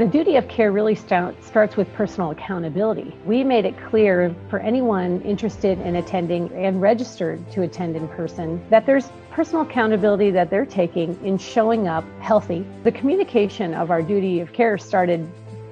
The duty of care really starts with personal accountability. We made it clear for anyone interested in attending and registered to attend in person that there's personal accountability that they're taking in showing up healthy. The communication of our duty of care started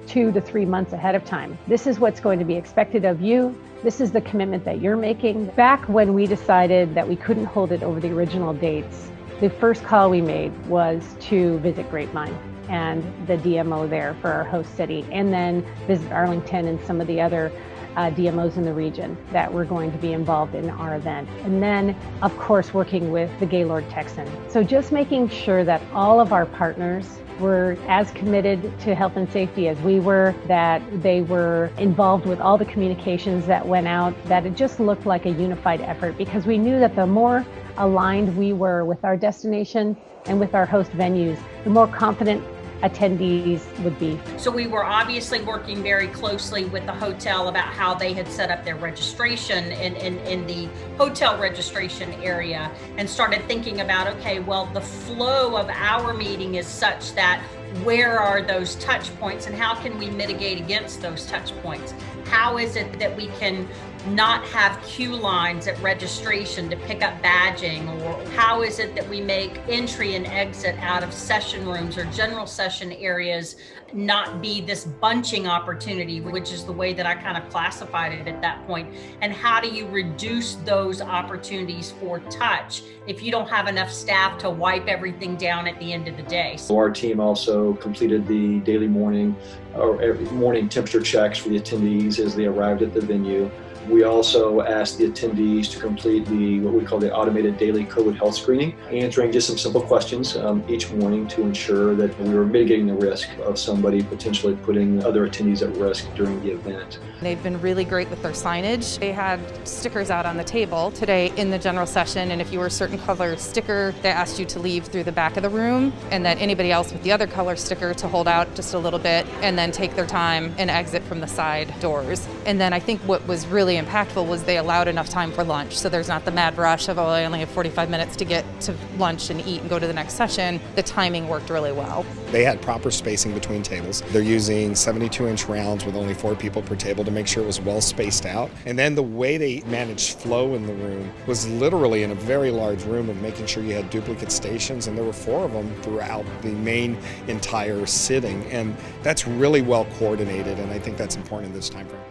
2 to 3 months ahead of time. This is what's going to be expected of you. This is the commitment that you're making. Back when we decided that we couldn't hold it over the original dates, the first call we made was to visit Grapevine and the DMO there for our host city, and then visit Arlington and some of the other DMOs in the region that were going to be involved in our event. And then, of course, working with the Gaylord Texan. So just making sure that all of our partners were as committed to health and safety as we were, that they were involved with all the communications that went out, that it just looked like a unified effort, because we knew that the more aligned we were with our destination and with our host venues, the more confident attendees would be. So we were obviously working very closely with the hotel about how they had set up their registration in the hotel registration area, and started thinking about, okay, well, the flow of our meeting is such that where are those touch points and how can we mitigate against those touch points? How is it that we can not have queue lines at registration to pick up badging? Or how is it that we make entry and exit out of session rooms or general session areas not be this bunching opportunity, which is the way that I kind of classified it at that point? And how do you reduce those opportunities for touch if you don't have enough staff to wipe everything down at the end of the day? So our team also completed the daily morning or every morning temperature checks for the attendees as they arrived at the venue. We also asked the attendees to complete what we call the automated daily COVID health screening, answering just some simple questions each morning to ensure that we were mitigating the risk of somebody potentially putting other attendees at risk during the event. They've been really great with their signage. They had stickers out on the table today in the general session, and if you were a certain color sticker, they asked you to leave through the back of the room, and that anybody else with the other color sticker to hold out just a little bit and then take their time and exit from the side doors. And then I think what was really impactful was they allowed enough time for lunch, so there's not the mad rush of, oh, I only have 45 minutes to get to lunch and eat and go to the next session. The timing worked really well. They had proper spacing between tables. They're using 72-inch rounds with only 4 people per table to make sure it was well spaced out. And then the way they managed flow in the room was literally in a very large room of making sure you had duplicate stations, and there were 4 of them throughout the main entire sitting. And that's really well coordinated, and I think that's important in this time frame.